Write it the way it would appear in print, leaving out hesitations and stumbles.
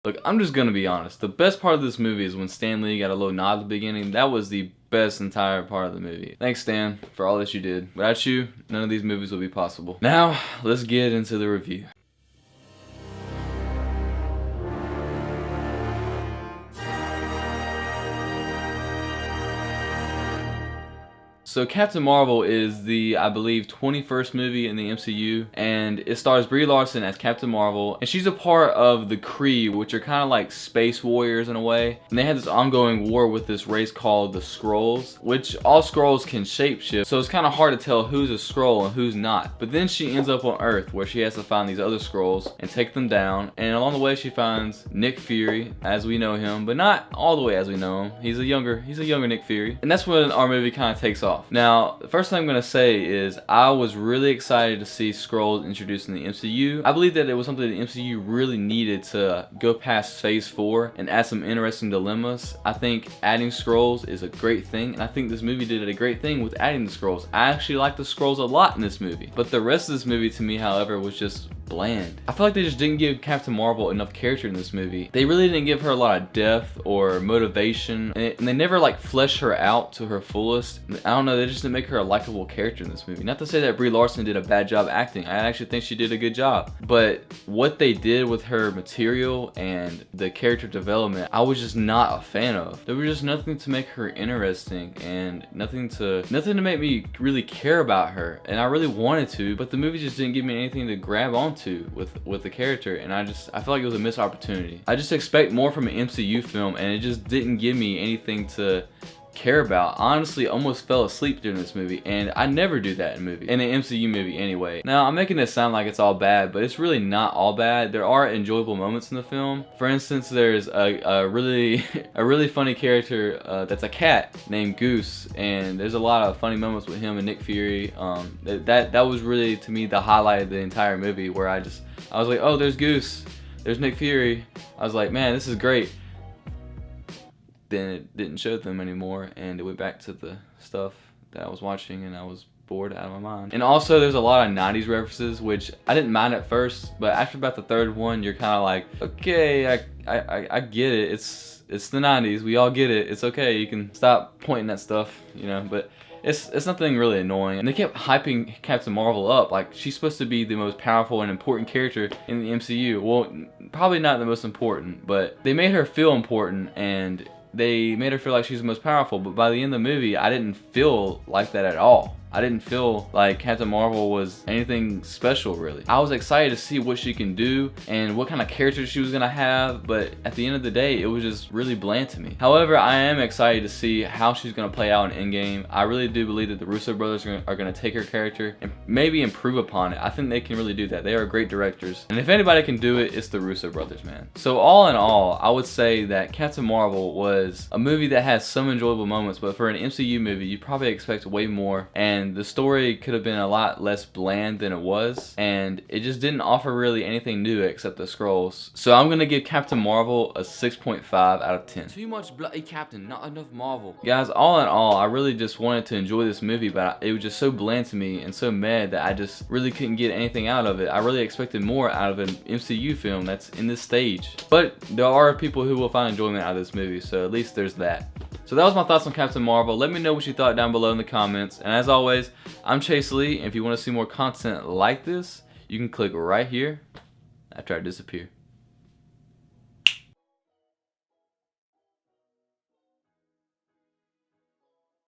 Look, I'm just gonna be honest. The best part of this movie is when Stan Lee got a little nod at the beginning. That was the best entire part of the movie. Thanks, Stan, for all that you did. Without you, none of these movies would be possible. Now, let's get into the review. So Captain Marvel is the, I believe, 21st movie in the MCU, and it stars Brie Larson as Captain Marvel, and she's a part of the Kree, which are kind of like space warriors in a way, and they have this ongoing war with this race called the Skrulls, which all Skrulls can shapeshift, so it's kind of hard to tell who's a Skrull and who's not. But then she ends up on Earth, where she has to find these other Skrulls and take them down, and along the way she finds Nick Fury, as we know him, but not all the way as we know him. He's a younger Nick Fury, and that's when our movie kind of takes off. Now, the first thing I'm going to say is I was really excited to see Skrulls introduced in the MCU. I believe that it was something the MCU really needed to go past Phase 4 and add some interesting dilemmas. I think adding Skrulls is a great thing, and I think this movie did a great thing with adding the Skrulls. I actually like the Skrulls a lot in this movie, but the rest of this movie to me, however, was just bland. I feel like they just didn't give Captain Marvel enough character in this movie. They really didn't give her a lot of depth or motivation, and they never like fleshed her out to her fullest. I don't know, they just didn't make her a likable character in this movie. Not to say that Brie Larson did a bad job acting. I actually think she did a good job. But what they did with her material and the character development, I was just not a fan of. There was just nothing to make her interesting and nothing to make me really care about her. And I really wanted to, but the movie just didn't give me anything to grab onto with the character, and I feel like it was a missed opportunity. I just expect more from an MCU film, and it just didn't give me anything to care about. Honestly, almost fell asleep during this movie, and I never do that in an MCU movie anyway. Now, I'm making this sound like it's all bad, but it's really not all bad. There are enjoyable moments in the film. For instance, there's a really funny character that's a cat named Goose, and there's a lot of funny moments with him and Nick Fury. That was really, to me, the highlight of the entire movie, where I was like, oh, there's Goose, there's Nick Fury. I was like, man, this is great. Then it didn't show them anymore, and it went back to the stuff that I was watching, and I was bored out of my mind. And also, there's a lot of 90s references, which I didn't mind at first, but after about the third one, you're kind of like, okay, I get it. It's the 90s. We all get it. It's okay. You can stop pointing at stuff, you know. But it's nothing really annoying. And they kept hyping Captain Marvel up like she's supposed to be the most powerful and important character in the MCU. Well, probably not the most important, but they made her feel important, and they made her feel like she's the most powerful. But by the end of the movie, I didn't feel like that at all. I didn't feel like Captain Marvel was anything special, really. I was excited to see what she can do and what kind of character she was gonna have, but at the end of the day, it was just really bland to me. However, I am excited to see how she's gonna play out in Endgame. I really do believe that the Russo brothers are gonna take her character and maybe improve upon it. I think they can really do that. They are great directors. And if anybody can do it, it's the Russo brothers, man. So all in all, I would say that Captain Marvel was a movie that has some enjoyable moments, but for an MCU movie, you probably expect way more, and the story could have been a lot less bland than it was, and it just didn't offer really anything new except the Skrulls. So I'm gonna give Captain Marvel a 6.5 out of 10. Too much bloody Captain, not enough Marvel. Guys, all in all, I really just wanted to enjoy this movie, but it was just so bland to me and so mad that I just really couldn't get anything out of it. I really expected more out of an MCU film that's in this stage. But there are people who will find enjoyment out of this movie, so at least there's that. So that was my thoughts on Captain Marvel. Let me know what you thought down below in the comments. And as always, I'm Chase Lee, and if you want to see more content like this, you can click right here after I disappear.